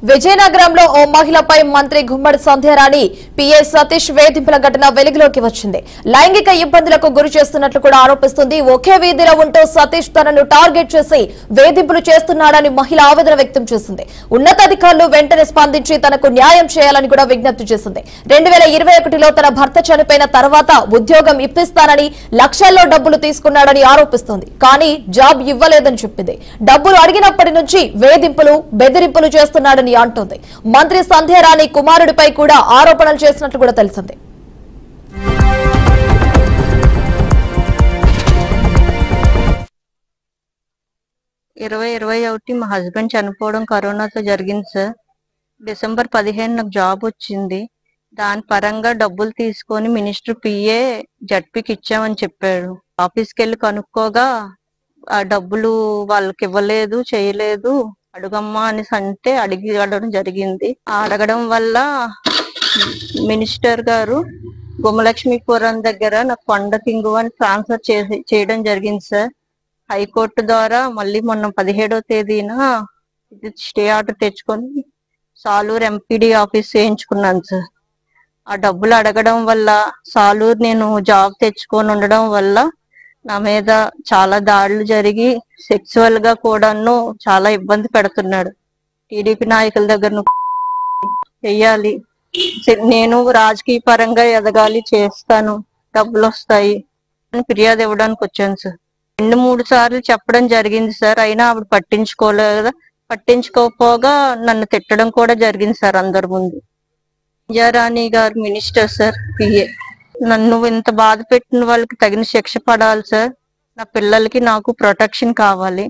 విజయనగరంలో ఓ మహిళపై మంత్రి గుమ్మడి సంధ్యారాణి పిఏ సతీష్ వేధింపుల ఘటన వెలుగులోకి వచ్చింది. లైంగిక ఇబ్బందులకు గురి చేస్తున్నట్లు కూడా ఆరోపిస్తుంది. ఒకే వీధిలో ఉంటూ సతీష్ తనను టార్గెట్ చేసి వేధింపులు చేస్తున్నాడని మహిళ ఆవేదన వ్యక్తం చేసింది. ఉన్నతాధికారులు వెంటనే స్పందించి తనకు న్యాయం చేయాలని కూడా విజ్ఞప్తి చేసింది. 2021లో తన భర్త చనిపోయిన తర్వాత ఉద్యోగం ఇప్పిస్తానని లక్షల్లో డబ్బులు తీసుకున్నాడని ఆరోపిస్తోంది. కానీ జాబ్ ఇవ్వలేదని చెప్పింది. డబ్బులు అడిగినప్పటి నుంచి వేధింపులు బెదిరింపులు చేస్తున్నాడని అంటోంది. మంత్రి సంధ్యారాణి కుమారుడిపై కూడా ఆరోపణలు చేసినట్లు కూడా తెలిసింది. మా హస్బెండ్ చనిపోవడం కరోనాతో జరిగింది సార్. డిసెంబర్ 15 నాకు జాబ్ వచ్చింది. దాని పరంగా డబ్బులు తీసుకొని మినిస్టర్ పిఏ జడ్పీకి ఇచ్చామని చెప్పాడు. ఆఫీస్కి వెళ్ళి కనుక్కోగా ఆ డబ్బులు వాళ్ళకి ఇవ్వలేదు, చేయలేదు, అడుగమ్మా అనేసి అంటే అడగడం జరిగింది. అడగడం వల్ల మినిస్టర్ గారు గుమ్మలక్ష్మీపురం దగ్గర నాకు కొండ కింగు అని ట్రాన్స్ఫర్ చేయడం జరిగింది సార్. హైకోర్టు ద్వారా మళ్ళీ మొన్న 17వ తేదీన స్టే ఆర్డర్ తెచ్చుకొని సాలూరు ఎంపీడీ ఆఫీస్ చేయించుకున్నాను సార్. ఆ డబ్బులు అడగడం వల్ల సాలూరు నేను జాబ్ తెచ్చుకొని ఉండడం వల్ల నా మీద చాలా దాడులు జరిగి సెక్సువల్ గా కూడాను చాలా ఇబ్బంది పెడుతున్నాడు. టీడీపీ నాయకుల దగ్గర చెయ్యాలి, నేను రాజకీయ పరంగా ఎదగాలి, చేస్తాను, డబ్బులు వస్తాయి అని ఫిర్యాదు ఇవ్వడానికి వచ్చాను సార్. 2-3 సార్లు చెప్పడం జరిగింది సార్. అయినా ఆవిడ పట్టించుకోలేదు. పట్టించుకోకపోగా నన్ను తిట్టడం కూడా జరిగింది సార్ అందరి ముందు. సంధ్యారాణి గారు మినిస్టర్ సార్, పిఏ. నన్ను ఇంత బాధ పెట్టిన వాళ్ళకి తగిన శిక్ష పడాలి సార్. నా పిల్లలకి నాకు ప్రొటెక్షన్ కావాలి.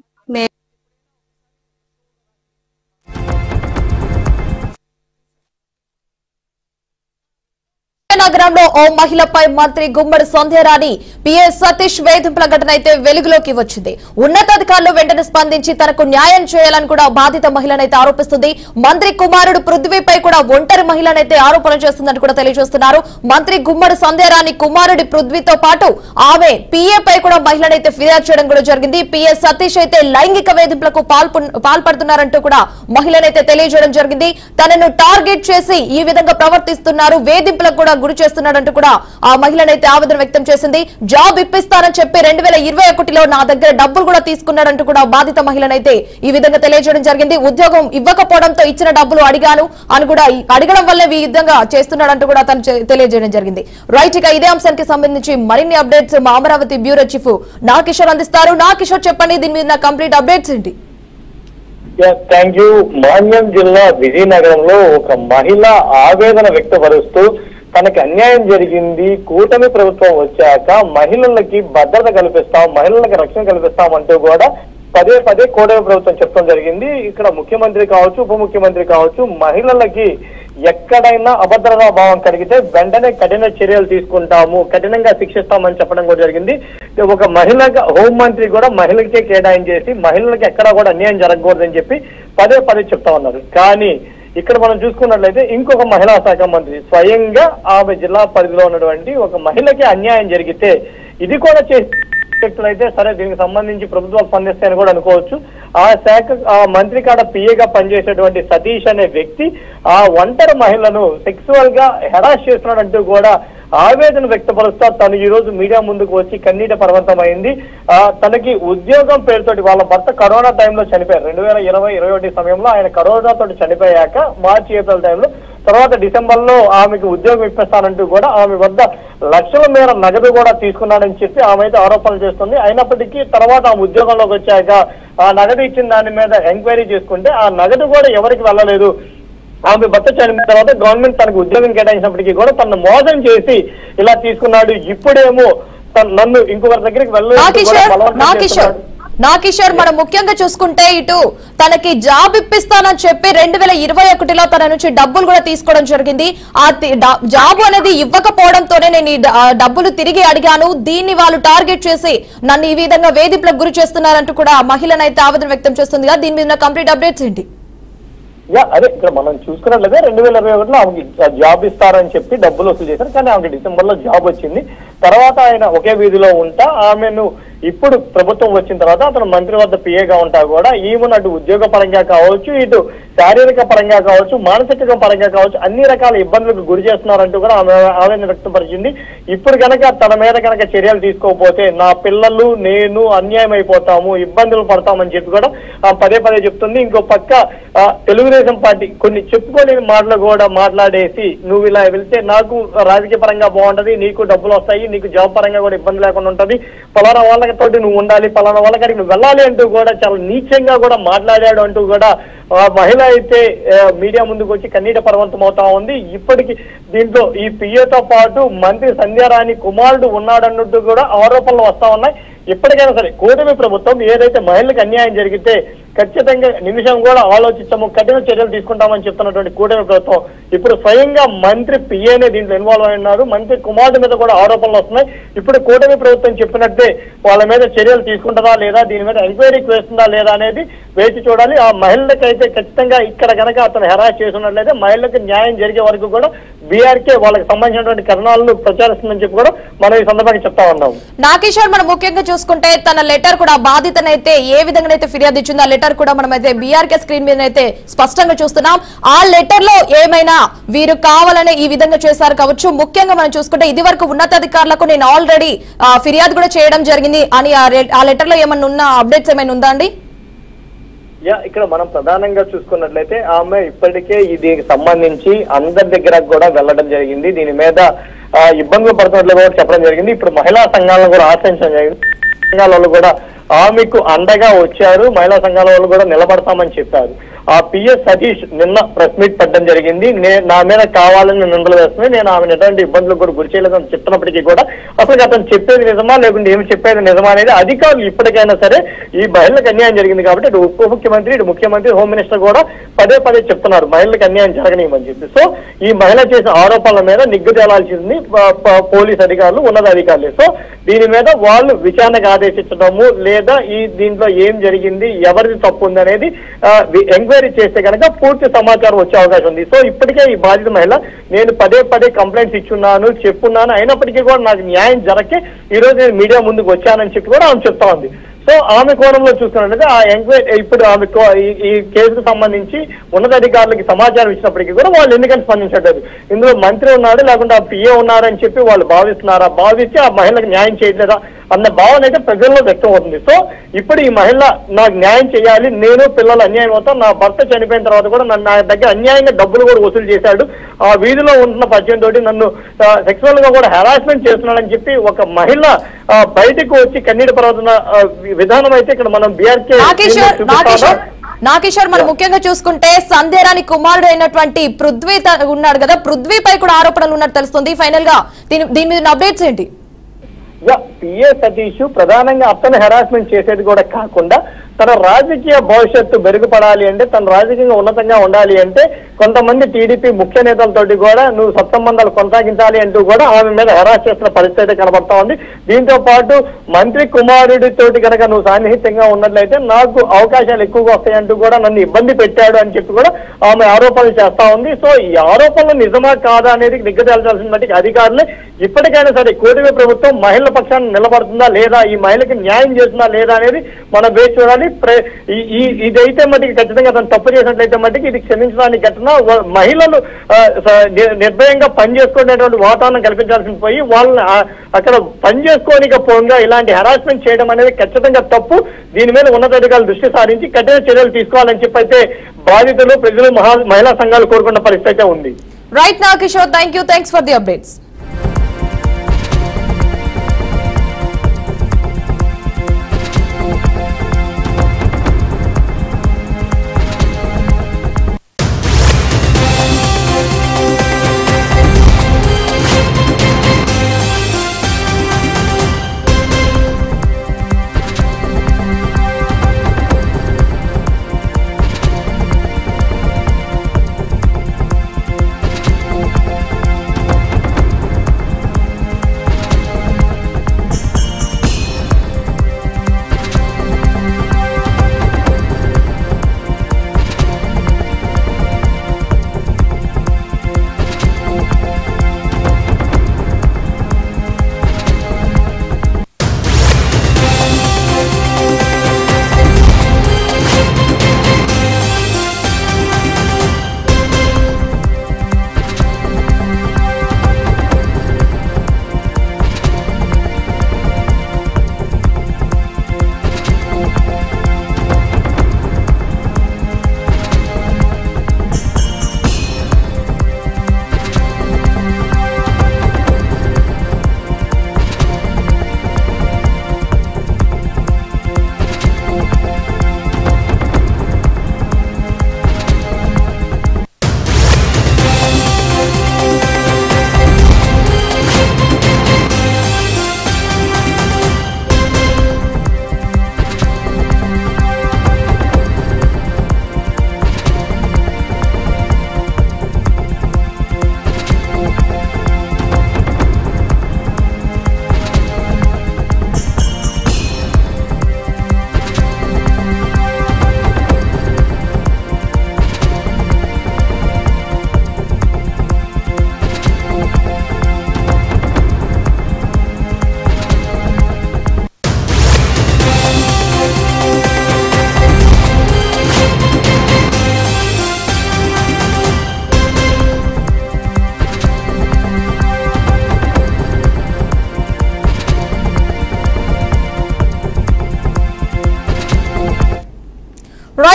నగరంలో ఓ మహిళపై మంత్రి గుమ్మడి సంధ్యారాణి పిఏ సతీష్ వేధింపుల ఘటన అయితే వెలుగులోకి వచ్చింది. ఉన్నతాధికారులు వెంటనే స్పందించి తనకు న్యాయం చేయాలని కూడా బాధిత మహిళనైతే ఆరోపిస్తుంది. మంత్రి కుమారుడు పృథ్వీపై కూడా ఒంటరి మహిళనైతే ఆరోపణలు చేస్తుందని కూడా తెలియజేస్తున్నారు. మంత్రి గుమ్మడి సంధ్యారాణి కుమారుడి పృథ్వీతో పాటు ఆమె పిఏ పై కూడా మహిళనైతే ఫిర్యాదు చేయడం కూడా జరిగింది. పిఏ సతీష్ అయితే లైంగిక వేధింపులకు పాల్పడుతున్నారంటూ కూడా మహిళనైతే తెలియజేయడం జరిగింది. తనను టార్గెట్ చేసి ఈ విధంగా ప్రవర్తిస్తున్నారు, వేధింపులకు కూడా గురి చేస్తున్నాడంటూ కూడా ఆ మహిళనైతే ఆవేదన వ్యక్తం చేసింది. జాబ్ ఇప్పిస్తానని చెప్పి 2021లో నా దగ్గర డబ్బులు కూడా తీసుకున్నాడంటూ కూడా బాధిత మహిళనైతే ఈ విధంగా తెలియజేయడం జరిగింది. ఉద్యోగం ఇవ్వకపోవడంతో ఇచ్చిన డబ్బులు అడిగాను అని కూడా అడగడం వల్లే ఈ విధంగా చేస్తున్నాడంటూ కూడా తను తెలియజేయడం జరిగింది. రైట్, ఇక ఇదే అంశానికి సంబంధించి మరిన్ని అప్డేట్స్ మా అమరావతి బ్యూరో చీఫ్ నాకిషోర్ అందిస్తారు. నాకిషోర్, చెప్పండి, దీని మీద కంప్లీట్ అప్డేట్స్ ఏంటి? Thank you. మాన్యం జిల్లా విజయనగరంలో ఒక మహిళ ఆవేదన వ్యక్తపరుస్తూ తనకి అన్యాయం జరిగింది, కూటమి ప్రభుత్వం వచ్చాక మహిళలకి భద్రత కల్పిస్తాం, మహిళలకు రక్షణ కల్పిస్తాం అంటూ కూడా పదే కూటమి ప్రభుత్వం చెప్పడం జరిగింది. ఇక్కడ ముఖ్యమంత్రి కావచ్చు, ఉప ముఖ్యమంత్రి కావచ్చు, మహిళలకి ఎక్కడైనా అభద్రతా భావం కలిగితే వెంటనే కఠిన చర్యలు తీసుకుంటాము, కఠినంగా శిక్షిస్తామని చెప్పడం కూడా జరిగింది. ఒక మహిళగా హోంమంత్రి కూడా మహిళలకే కేటాయించేసి మహిళలకు ఎక్కడా కూడా అన్యాయం జరగకూడదని చెప్పి పదే చెప్తా ఉన్నారు. కానీ ఇక్కడ మనం చూసుకున్నట్లయితే ఇంకొక మహిళా శాఖ మంత్రి స్వయంగా ఆమె జిల్లా పరిధిలో ఉన్నటువంటి ఒక మహిళకి అన్యాయం జరిగితే ఇది కూడా వ్యక్తులైతే సరే దీనికి సంబంధించి ప్రభుత్వాలు స్పందిస్తాయని కూడా అనుకోవచ్చు. ఆ మంత్రి కాడ పిఏగా పనిచేసేటువంటి సతీష్ అనే వ్యక్తి ఆ ఒంటరి మహిళను సెక్సువల్ గా హెరాస్ చేస్తున్నాడంటూ కూడా ఆవేదన వ్యక్తపరుస్తా తను ఈ రోజు మీడియా ముందుకు వచ్చి కన్నీట పర్వంతమైంది. తనకి ఉద్యోగం పేరుతోటి వాళ్ళ భర్త కరోనా టైంలో చనిపోయారు. 2020-21 సమయంలో ఆయన కరోనాతో చనిపోయాక మార్చి-ఏప్రిల్ టైంలో, తర్వాత డిసెంబర్ లో ఆమెకు ఉద్యోగం ఇప్పిస్తానంటూ కూడా ఆమె వద్ద లక్షల మేర నగదు కూడా తీసుకున్నాడని చెప్పి ఆమె అయితే ఆరోపణలు చేస్తుంది. అయినప్పటికీ తర్వాత ఆమె ఉద్యోగంలోకి వచ్చాక ఆ నగదు ఇచ్చిన దాని మీద ఎంక్వైరీ చేసుకుంటే ఆ నగదు కూడా ఎవరికి వెళ్ళలేదు. ఆమె భర్త చనిపోయిన తర్వాత గవర్నమెంట్ తనకు ఉద్యోగం కేటాయించినప్పటికీ కూడా తనను మోసం చేసి ఇలా తీసుకున్నాడు. ఇప్పుడేమో నన్ను ఇంకొకరి దగ్గరికి నాకిషోర్, మనం ముఖ్యంగా చూసుకుంటే ఇటు తనకి జాబ్ ఇప్పిస్తానని చెప్పి 2021లో తన నుంచి డబ్బులు కూడా తీసుకోవడం జరిగింది. ఆ జాబ్ అనేది ఇవ్వకపోవడంతోనే నేను ఈ డబ్బులు తిరిగి అడిగాను, దీన్ని వాళ్ళు టార్గెట్ చేసి నన్ను ఈ విధంగా వేధింపులకు గురి చేస్తున్నారంటూ కూడా మహిళనైతే ఆవేదన వ్యక్తం చేస్తుంది. దీని మీద కంప్లీట్ అప్డేట్స్ ఏంటి? అదే ఇక్కడ మనం చూసుకున్నట్లయితే 2021లో ఆమెకి జాబ్ ఇస్తారని చెప్పి డబ్బులు వసూలు చేశారు. కానీ ఆమెకి డిసెంబర్ లో జాబ్ వచ్చింది. తర్వాత ఆయన ఒకే వీధిలో ఉంటా ఆమెను ఇప్పుడు ప్రభుత్వం వచ్చిన తర్వాత అతను మంత్రి వద్ద పిఏగా ఉంటా కూడా ఈమెను అటు ఉద్యోగ పరంగా కావచ్చు, ఇటు శారీరక పరంగా కావచ్చు, మానసిక పరంగా కావచ్చు, అన్ని రకాల ఇబ్బందులకు గురి చేస్తున్నారంటూ కూడా ఆమె ఆవేదన వ్యక్తపరిచింది. ఇప్పుడు కనుక తన మీద కనుక చర్యలు తీసుకోకపోతే నా పిల్లలు నేను అన్యాయం అయిపోతాము, ఇబ్బందులు పడతామని చెప్పి కూడా పదే పదే చెప్తుంది. ఇంకో పక్క తెలుగుదేశం పార్టీ కొన్ని చెప్పుకోలేని మాటలు కూడా మాట్లాడేసి నువ్వు ఇలా వెళ్తే నాకు రాజకీయ పరంగా బాగుంటది, నీకు డబ్బులు వస్తాయి, నీకు జాబ్ పరంగా కూడా ఇబ్బంది లేకుండా ఉంటది, పలానా వాళ్ళతోటి నువ్వు ఉండాలి, పలానా వాళ్ళకి నువ్వు వెళ్ళాలి అంటూ కూడా చాలా నీచంగా కూడా మాట్లాడాడు అంటూ కూడా మహిళ అయితే మీడియా ముందుకు వచ్చి కన్నీట పర్వంతం అవుతా ఉంది. ఇప్పటికి దీంట్లో ఈ పిఏతో పాటు మంత్రి సంధ్యారాణి కుమారుడు ఉన్నాడన్నట్టు కూడా ఆరోపణలు వస్తా ఉన్నాయి. ఇప్పటికైనా సరే కూటమి ప్రభుత్వం ఏదైతే మహిళలకు అన్యాయం జరిగితే ఖచ్చితంగా నిమిషం కూడా ఆలోచించాము, కఠిన చర్యలు తీసుకుంటామని చెప్తున్నటువంటి కూటమి ప్రభుత్వం ఇప్పుడు స్వయంగా మంత్రి పిఏనే దీంట్లో ఇన్వాల్వ్ అయి ఉన్నారు. మంత్రి కుమారుడు మీద కూడా ఆరోపణలు వస్తున్నాయి. ఇప్పుడు కూటమి ప్రభుత్వం చెప్పినట్టే వాళ్ళ మీద చర్యలు తీసుకుంటుందా లేదా, దీని మీద ఎంక్వైరీకి వేస్తుందా లేదా అనేది వేచి చూడాలి. ఆ మహిళలకైతే ఖచ్చితంగా ఇక్కడ కనుక అతను హెరాస్ చేస్తున్నట్లయితే మహిళలకు న్యాయం జరిగే వరకు కూడా బీఆర్కే వాళ్ళకి సంబంధించినటువంటి కథనాలను ప్రచారిస్తుందని చెప్పి కూడా మనం ఈ సందర్భంగా చెప్తా ఉన్నాం. నాగేశ్వర్, మనం ముఖ్యంగా చూసుకుంటే తన లెటర్ కూడా బాధితనైతే ఏ విధంగా అయితే ఫిర్యాదు ఇచ్చిందో ఆ లెటర్ కూడా మనమైతే బీఆర్కే స్క్రీన్ మీద అయితే స్పష్టంగా చూస్తున్నాం. ఆ లెటర్ లో ఏమైనా వీరు కావాలనే ఈ విధంగా చేశారు కావచ్చు. ముఖ్యంగా మనం చూసుకుంటే ఇది వరకు ఉన్నతాధికారులకు నేను ఆల్రెడీ ఫిర్యాదు కూడా చేయడం జరిగింది అని ఆ లెటర్ లో ఏమైనా ఉన్న అప్డేట్స్ ఏమైనా ఉందా అండి? ఇక్కడ మనం ప్రధానంగా చూసుకున్నట్లయితే ఆమె ఇప్పటికే దీనికి సంబంధించి అందరి దగ్గర కూడా వెళ్ళడం జరిగింది. దీని మీద ఇబ్బందులు పడుతున్నట్లు కూడా చెప్పడం జరిగింది. ఇప్పుడు మహిళా సంఘాలను కూడా ఆశ్రయించడం జరిగింది. సంఘాల వాళ్ళు కూడా ఆమెకు అండగా వచ్చారు, మహిళా సంఘాల వాళ్ళు కూడా నిలబడతామని చెప్పారు. ఆ పిఎస్ సతీష్ నిన్న ప్రెస్ మీట్ పెట్టడం జరిగింది. నా మీద కావాలని నిందలు వేస్తుంది, నేను ఆమెను ఎటువంటి ఇబ్బందులకు కూడా గురి చేయలేదని చెప్తున్నప్పటికీ కూడా అసలు అతను చెప్పేది నిజమా లేకుంటే ఏమి చెప్పేది నిజమా అనేది అధికారులు ఇప్పటికైనా సరే ఈ మహిళలకు అన్యాయం జరిగింది కాబట్టి ఇటు ఉప ముఖ్యమంత్రి, ఇటు ముఖ్యమంత్రి, హోమ్ మినిస్టర్ కూడా పదే పదే చెప్తున్నారు మహిళలకు అన్యాయం జరగనియమని చెప్పి. సో ఈ మహిళ చేసిన ఆరోపణల మీద నిగ్గు తేలాల్సింది పోలీస్ అధికారులు, ఉన్నతాధికారులు. సో దీని మీద వాళ్ళు విచారణకు ఆదేశించడము లేదా ఈ దీంట్లో ఏం జరిగింది, ఎవరిది తప్పు ఉంది అనేది ఎంక్వైరీ చేస్తే కనుక పూర్తి సమాచారం వచ్చే అవకాశం ఉంది. సో ఇప్పటికే ఈ బాధిత మహిళ నేను పదే పదే కంప్లైంట్స్ ఇచ్చున్నాను, చెప్పున్నాను, అయినప్పటికీ కూడా నాకు న్యాయం జరగకే ఈ రోజు నేను మీడియా ముందుకు వచ్చానని చెప్పి కూడా ఆమె చెప్తా ఉంది. సో ఆమె కోణంలో చూసుకున్నట్లయితే ఆ ఎంక్వైరీ ఇప్పుడు ఆమె ఈ కేసుకు సంబంధించి ఉన్నతాధికారులకి సమాచారం ఇచ్చినప్పటికీ కూడా వాళ్ళు ఎందుకని స్పందించట్లేదు. ఇందులో మంత్రి ఉన్నాడు లేకుంటే ఆ పిఏ ఉన్నారని చెప్పి వాళ్ళు భావిస్తున్నారా, భావించి ఆ మహిళకు న్యాయం చేయట్లేదా అన్న భావన అయితే ప్రజల్లో వ్యక్తం అవుతుంది. సో ఇప్పుడు ఈ మహిళ నాకు న్యాయం చేయాలి, నేను పిల్లలు అన్యాయం అవుతాం, నా భర్త చనిపోయిన తర్వాత కూడా నా దగ్గర అన్యాయంగా డబ్బులు కూడా వసూలు చేశాడు, ఆ వీధిలో ఉంటున్న పరిచయం తోటి నన్ను సెక్సువల్ గా కూడా హెరాస్మెంట్ చేస్తున్నాడని చెప్పి ఒక మహిళ బయటకు వచ్చి కన్నీటి పర్వతున్న విధానం అయితే ఇక్కడ మనం బీఆర్కే నాగేశ్వర్ మనం ముఖ్యంగా చూసుకుంటే సంధ్యారాణి కుమారుడు అయినటువంటి పృథ్వీ ఉన్నాడు కదా, పృథ్వీపై కూడా ఆరోపణలు ఉన్నట్టు తెలుస్తుంది. ఫైనల్ గా దీని మీద అప్డేట్స్ ఏంటి? పిఏ సతీష్ ప్రధానంగా అతను హెరాస్మెంట్ చేసేది కూడా కాకుండా తన రాజకీయ భవిష్యత్తు మెరుగుపడాలి అంటే, తన రాజకీయంగా ఉన్నతంగా ఉండాలి అంటే కొంతమంది టీడీపీ ముఖ్య నేతలతోటి కూడా నువ్వు సత్సంబంధాలు కొనసాగించాలి అంటూ కూడా ఆమె మీద హెరాస్ చేస్తున్న పరిస్థితి అయితే కనబడతా ఉంది. దీంతో పాటు మంత్రి కుమారుడితోటి కనుక నువ్వు సాన్నిహిత్యంగా ఉన్నట్లయితే నాకు అవకాశాలు ఎక్కువగా వస్తాయంటూ కూడా నన్ను ఇబ్బంది పెట్టాడు అని చెప్పి కూడా ఆమె ఆరోపణలు చేస్తా ఉంది. సో ఈ ఆరోపణలు నిజమా కాదా అనేది నిగ్గతేల్చాల్సిన బట్టి అధికారులే ఇప్పటికైనా సరే కూటమి ప్రభుత్వం మహిళల పక్షాన్ని నిలబడుతుందా లేదా, ఈ మహిళకి న్యాయం చేస్తుందా లేదా అనేది మనం వేచి చూడాలి. ఇదైతే మటుకు ఖచ్చితంగా అతను తప్పు చేసినట్లయితే మటుకు ఇది క్షమించడానికి ఘటన. మహిళలు నిర్భయంగా పనిచేసుకునేటువంటి వాతావరణం కల్పించాల్సి పోయి వాళ్ళని అక్కడ పనిచేసుకోనిక పోగా ఇలాంటి హెరాస్మెంట్ చేయడం అనేది ఖచ్చితంగా తప్పు. దీని మీద ఉన్నతాధికారులు దృష్టి సారించి కఠిన చర్యలు తీసుకోవాలని చెప్పి అయితే బాధితులు, ప్రజలు, మహిళా సంఘాలు కోరుకున్న పరిస్థితి అయితే ఉంది. Right Nageshwar, thanks for the updates.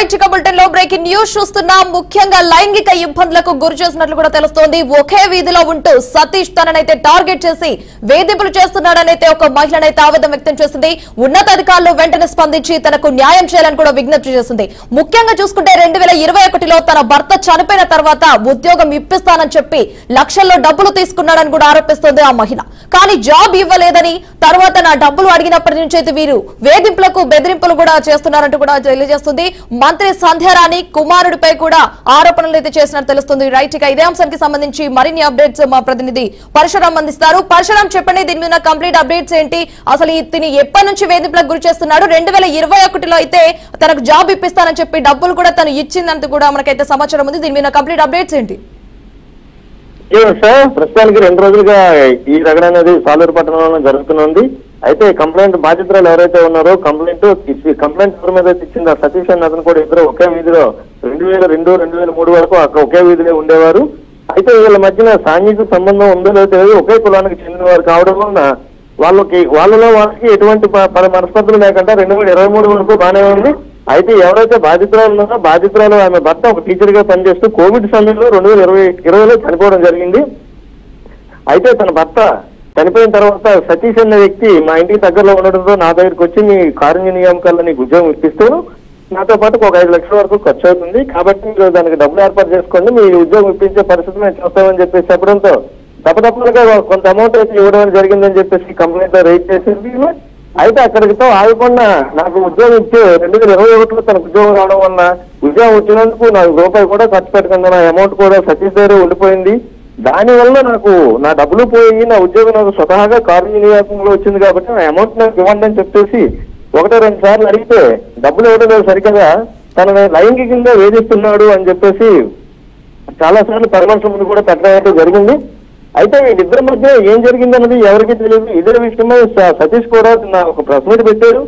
Right bulletin లో బ్రేకింగ్ న్యూస్ చూస్తున్నాం. ముఖ్యంగా లైంగిక ఇబ్బందులకు గురి చేసినట్లు కూడా తెలుస్తోంది. ఒకే వీధిలో ఉంటూ సతీష్ తననైతే టార్గెట్ చేసి వేధింపులు చేస్తున్నాడనైతే ఒక మహిళనైతే ఆవేదన వ్యక్తం చేసింది. ఉన్నతాధికారులు వెంటనే స్పందించి తనకు న్యాయం చేయాలని కూడా విజ్ఞప్తి చేసింది. ముఖ్యంగా చూసుకుంటే 2021లో తన భర్త చనిపోయిన తర్వాత ఉద్యోగం ఇప్పిస్తానని చెప్పి లక్షల్లో డబ్బులు తీసుకున్నాడని కూడా ఆరోపిస్తోంది ఆ మహిళ. కానీ జాబ్ ఇవ్వలేదని, తర్వాత నా డబ్బులు అడిగినప్పటి నుంచి అయితే వీరు వేధింపులకు బెదిరింపులు కూడా చేస్తున్నారంటూ కూడా తెలియజేస్తుంది. మంత్రి సంధ్యారాణి కుమారుడిపై కూడా ఆరోపణలు అయితే చేసినట్టు తెలుస్తుంది. రైట్, ఇక ఇదే అంశానికి సంబంధించి మరిన్ని అప్డేట్స్ మా ప్రతినిధి పరశురాం అందిస్తారు. పరశురాం, చెప్పండి, దీని మీద కంప్లీట్ అప్డేట్స్ ఏంటి? అసలు ఇతని ఎప్పటి నుంచి వేధింపులకు గురి చేస్తున్నాడు? 2021లో అయితే తనకు జాబ్ ఇప్పిస్తానని చెప్పి డబ్బులు కూడా తను ఇచ్చిందంటూ కూడా మనకైతే సమాచారం ఉంది. దీని మీద కంప్లీట్ అప్డేట్స్ ఏంటి? సార్, ప్రస్తుతానికి 2 రోజులుగా ఈ రగడ అనేది సాలూరు పట్టణంలో జరుగుతుంది. అయితే కంప్లైంట్ బాధితురాలు ఎవరైతే ఉన్నారో కంప్లైంట్ ఎవరి మీద ఇచ్చింది సతీష్ అన్న అతను కూడా ఇద్దరు ఒకే వీధిలో 2002, 2003 వరకు అక్కడ ఒకే వీధిలో ఉండేవారు. అయితే వీళ్ళ మధ్యన సాంఘిక సంబంధం ఉందో లేదో తెలియదు. ఒకే కులానికి చెందిన వారు కావడం వలన వాళ్ళకి ఎటువంటి మనస్పర్ధలు లేకుండా 2023 వరకు బాగానే ఉంది. అయితే ఎవరైతే బాధితురాలు ఉన్నారో బాధితురాలు ఆమె భర్త ఒక టీచర్ గా పనిచేస్తూ కోవిడ్ సమయంలో 2020లో చనిపోవడం జరిగింది. అయితే తన భర్త చనిపోయిన తర్వాత సతీష్ అనే వ్యక్తి మా ఇంటికి దగ్గరలో ఉండడంతో నా దగ్గరికి వచ్చి మీ కారుణ్య నియామకాల్లో నీకు ఉద్యోగం ఇప్పిస్తాను, నాతో పాటు ఒక 5 లక్షల వరకు ఖర్చు అవుతుంది, కాబట్టి మీరు దానికి డబ్బులు ఏర్పాటు చేసుకోండి, మీ ఉద్యోగం ఇప్పించే పరిస్థితి మేము చూస్తామని చెప్పేసి చెప్పడంతో తప్పగా కొంత అమౌంట్ అయితే ఇవ్వడం జరిగిందని చెప్పేసి కంప్లైంట్ లో రైజ్ చేసింది. అయితే అక్కడితో ఆగకుండా నాకు ఉద్యోగం ఇచ్చి 2021లో తనకు ఉద్యోగం రావడం వల్ల ఉద్యోగం వచ్చినందుకు నాకు రూపాయి కూడా ఖర్చు పెట్టకుండా నా అమౌంట్ కూడా సతీష్ దగ్గర ఉండిపోయింది. దానివల్ల నాకు నా డబ్బులు పోయి నా ఉద్యోగం నాకు స్వతహాగా కారుణ్య నియామకంలో వచ్చింది కాబట్టి నా అమౌంట్ నాకు ఇవ్వండి అని చెప్పేసి 1-2 సార్లు అడిగితే డబ్బులు ఇవ్వడం లేదు సరికదా తనని లైంగికంగా వేధిస్తున్నాడు అని చెప్పేసి చాలా సార్లు పరామర్శ ముందు కూడా పెట్టడం జరిగింది. అయితే వీళ్ళిద్దరి మధ్య ఏం జరిగిందన్నది ఎవరికి తెలియదు. ఇదే విషయమై సతీష్ కూడా ఒక ప్రెస్ మీట్ పెట్టారు.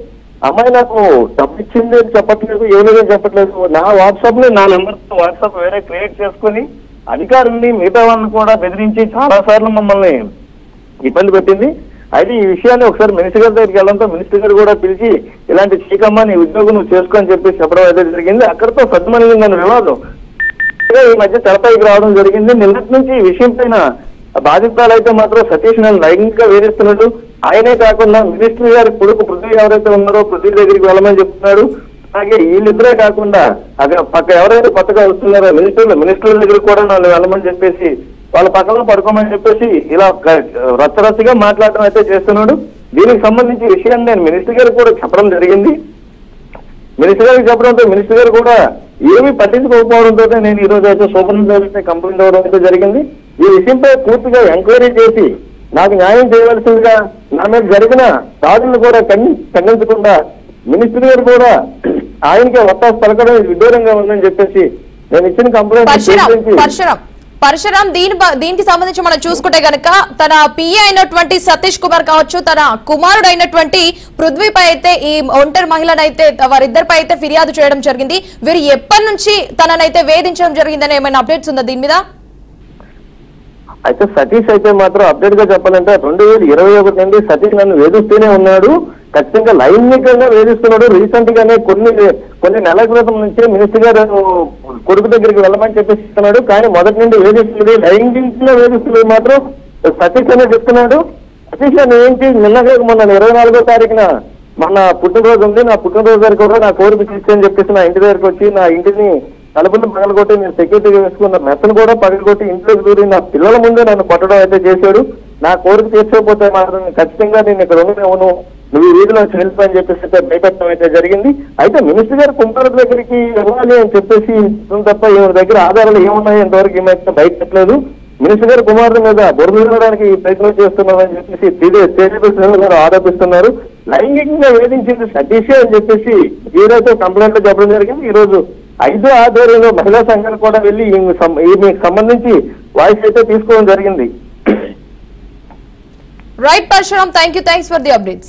అమ్మాయి నాకు డబ్బు ఇచ్చింది అని చెప్పట్లేదు, ఏమీ చెప్పట్లేదు, నా వాట్సాప్ ని నా నెంబర్తో వాట్సాప్ వేరే క్రియేట్ చేసుకుని అధికారుల్ని మిగతా వాళ్ళని కూడా బెదిరించి చాలా సార్లు మమ్మల్ని ఇబ్బంది పెట్టింది. అయితే ఈ విషయాన్ని ఒకసారి మినిస్టర్ గారి దగ్గరికి వెళ్ళడంతో మినిస్టర్ గారు కూడా పిలిచి ఇలాంటి చీకమ్మ నీ ఉద్యోగం నువ్వు చేసుకో అని చెప్పి చెప్పడం అయితే జరిగింది. అక్కడితో సద్దుమణిగిందని వివాదం ఈ మధ్య తెరపైకి రావడం జరిగింది. నిన్నటి నుంచి ఈ విషయం పైన బాధితురాలు అయితే మాత్రం సతీష్ నన్ను లైంగికంగా వేధిస్తున్నాడు, ఆయనే కాకుండా మినిస్టర్ గారి కొడుకు పృథ్వీ ఎవరైతే ఉన్నారో పృథ్వీ దగ్గరికి వెళ్ళమని చెప్తున్నాడు. అలాగే వీళ్ళిద్దరే కాకుండా అక్కడ పక్క ఎవరైతే కొత్తగా వస్తున్నారో మినిస్టర్ల దగ్గరికి కూడా నన్ను వెళ్ళమని చెప్పేసి వాళ్ళ పక్కన పడుకోమని చెప్పేసి ఇలా రచ్చరచ్చగా మాట్లాడడం అయితే చేస్తున్నాడు. దీనికి సంబంధించి విషయాన్ని నేను మినిస్టర్ గారికి కూడా చెప్పడం జరిగింది. మినిస్టర్ గారికి చెప్పడంతో మినిస్టర్ గారు కూడా ఏమీ పట్టించుకోకపోవడంతో నేను ఈ రోజు అయితే సూపరింటెండెంట్ కంప్లైంట్ ఇవ్వడం అయితే జరిగింది. ఈ విషయంపై పూర్తిగా ఎంక్వైరీ చేసి నాకు న్యాయం చేయవలసిందిగా నా మీద జరిగిన దాడులను కూడా ఖండించకుండా మినిస్టర్ గారు కూడా ఆయనకే ఒత్తాసు పలకడం విదూరంగా ఉందని చెప్పేసి నేను ఇచ్చిన కంప్లైంట్ పరశురాం, దీనికి సంబంధించి మనం చూసుకుంటే గనక తన పిఏ అయినటువంటి సతీష్ కుమార్ కావచ్చు, తన కుమారుడు అయినటువంటి పృథ్వీపై అయితే ఈ ఒంటరి మహిళనైతే వారిద్దరిపై అయితే ఫిర్యాదు చేయడం జరిగింది. వీరు ఎప్పటి నుంచి తననైతే వేధించడం జరిగిందని ఏమైనా అప్డేట్స్ ఉందా దీని మీద? అయితే సతీష్ అయితే మాత్రం అప్డేట్ గా చెప్పాలంటే 2021 నుండి సతీష్ నన్ను వేధిస్తూనే ఉన్నాడు, ఖచ్చితంగా లైంగికంగా వేధిస్తున్నాడు. రీసెంట్ గానే కొన్ని నెలల క్రితం నుంచి మినిస్టర్ గారు కొడుకు దగ్గరికి వెళ్ళమని చెప్పేసి ఇస్తున్నాడు. కానీ మొదటి నుండి వేధిస్తుంది, లైంగికంగా వేధిస్తున్నది మాత్రం సతీష్ అనే చెప్తున్నాడు. సతీష్ అని ఏంటి నిన్నగా మొన్న 24వ తారీఖున మన పుట్టినరోజు ఉంది, నా పుట్టినరోజు దగ్గర కూడా నా కోరిక తీసుకొని చెప్పేసి నా ఇంటి దగ్గరికి వచ్చి నా ఇంటిని తలుపులు పగలగొట్టి నేను సెక్యూరిటీగా వేసుకున్న మెత్తను కూడా పగలగొట్టి ఇంట్లోకి దూరి నా పిల్లల ముందే నన్ను కొట్టడం అయితే చేశాడు. నా కోరిక తీర్చకపోతే మాత్రం ఖచ్చితంగా నేను ఇక్కడ ఉండను, నువ్వు ఈ వీధిలో వెళ్ళిపోయి చెప్పేసి భయపెట్టడం అయితే జరిగింది. అయితే మినిస్టర్ గారు కుమారుడి దగ్గరికి వెళ్ళాలి అని చెప్పేసి తప్ప ఈమె దగ్గర ఆధారాలు ఏమున్నాయి ఇంతవరకు ఏమైతే బయటపెట్టలేదు. మినిస్టర్ గారు కుమారుడి మీద బురదడానికి ప్రయత్నం చేస్తున్నారని చెప్పేసి తేజస్వి గారు ఆరోపిస్తున్నారు. లైంగికంగా వేధించింది సతీష్ అని చెప్పేసి ఏదైతే కంప్లైంట్ లో చెప్పడం జరిగింది. ఈ రోజు 5 ఆధ్వర్యంలో మహిళా సంఘాలు కూడా వెళ్లి ఈమెకు సంబంధించి వాయిస్ అయితే తీసుకోవడం జరిగింది. Right Parashuram, thanks for the updates.